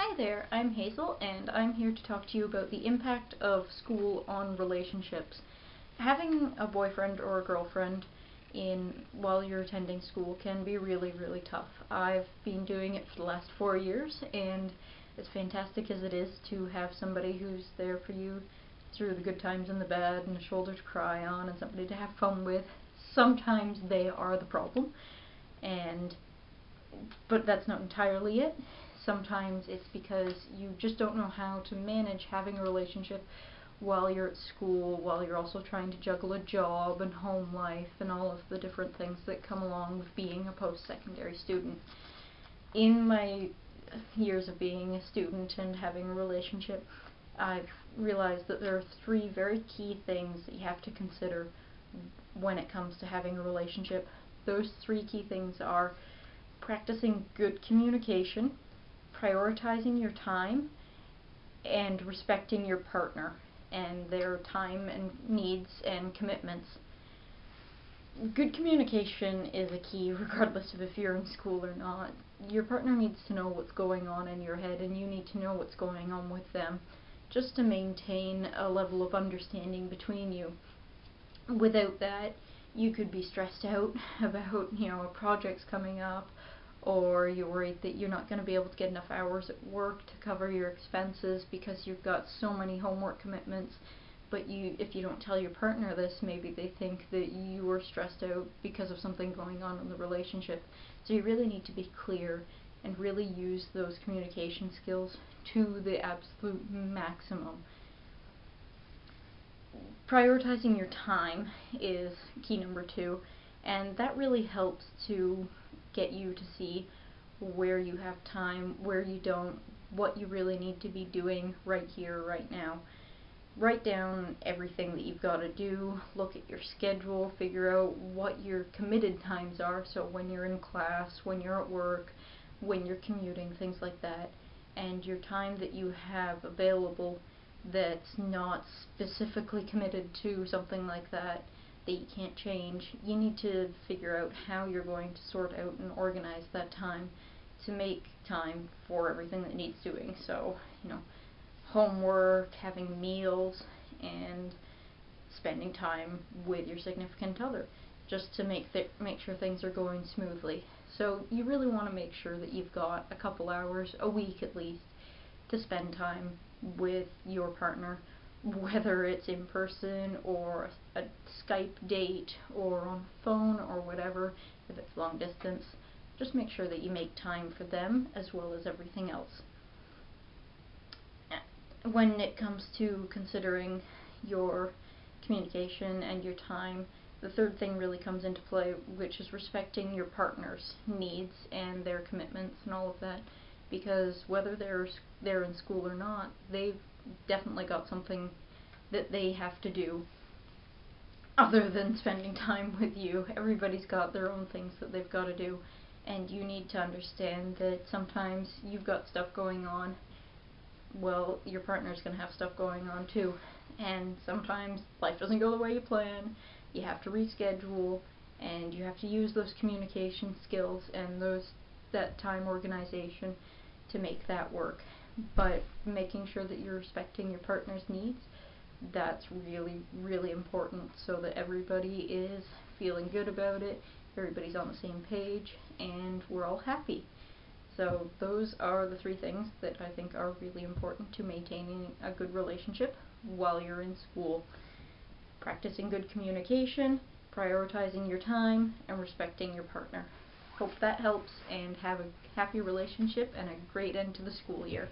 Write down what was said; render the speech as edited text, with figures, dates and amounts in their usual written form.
Hi there, I'm Hazel, and I'm here to talk to you about the impact of school on relationships. Having a boyfriend or a girlfriend while you're attending school can be really, really tough. I've been doing it for the last 4 years, and as fantastic as it is to have somebody who's there for you through the good times and the bad, and a shoulder to cry on, and somebody to have fun with, sometimes they are the problem, but that's not entirely it. Sometimes it's because you just don't know how to manage having a relationship while you're at school, while you're also trying to juggle a job and home life and all of the different things that come along with being a post-secondary student. In my years of being a student and having a relationship, I've realized that there are 3 very key things that you have to consider when it comes to having a relationship. Those 3 key things are practicing good communication, prioritizing your time, and respecting your partner and their time and needs and commitments. Good communication is a key regardless of if you're in school or not. Your partner needs to know what's going on in your head, and you need to know what's going on with them, just to maintain a level of understanding between you. Without that, you could be stressed out about, a project's coming up, or you're worried that you're not going to be able to get enough hours at work to cover your expenses because you've got so many homework commitments. But if you don't tell your partner this, maybe they think that you are stressed out because of something going on in the relationship. So you really need to be clear and really use those communication skills to the absolute maximum. Prioritizing your time is key number 2, and that really helps to get you to see where you have time, where you don't, what you really need to be doing right here, right now. Write down everything that you've got to do, look at your schedule, figure out what your committed times are, so when you're in class, when you're at work, when you're commuting, things like that, and your time that you have available that's not specifically committed to something like that you can't change. You need to figure out how you're going to sort out and organize that time to make time for everything that needs doing. So, homework, having meals, and spending time with your significant other, just to make sure things are going smoothly. So you really want to make sure that you've got a couple hours a week at least to spend time with your partner, whether it's in person or a Skype date or on phone or whatever. If it's long distance, just make sure that you make time for them as well as everything else. When it comes to considering your communication and your time, the 3rd thing really comes into play, which is respecting your partner's needs and their commitments and all of that, because whether they're in school or not, they've definitely got something that they have to do other than spending time with you. Everybody's got their own things that they've got to do, and you need to understand that sometimes you've got stuff going on. Well, your partner's going to have stuff going on too, and sometimes life doesn't go the way you plan. You have to reschedule, and you have to use those communication skills and that time organization to make that work. But making sure that you're respecting your partner's needs, that's really, really important, so that everybody is feeling good about it, everybody's on the same page, and we're all happy. So those are the 3 things that I think are really important to maintaining a good relationship while you're in school. Practicing good communication, prioritizing your time, and respecting your partner. Hope that helps, and have a happy relationship and a great end to the school year.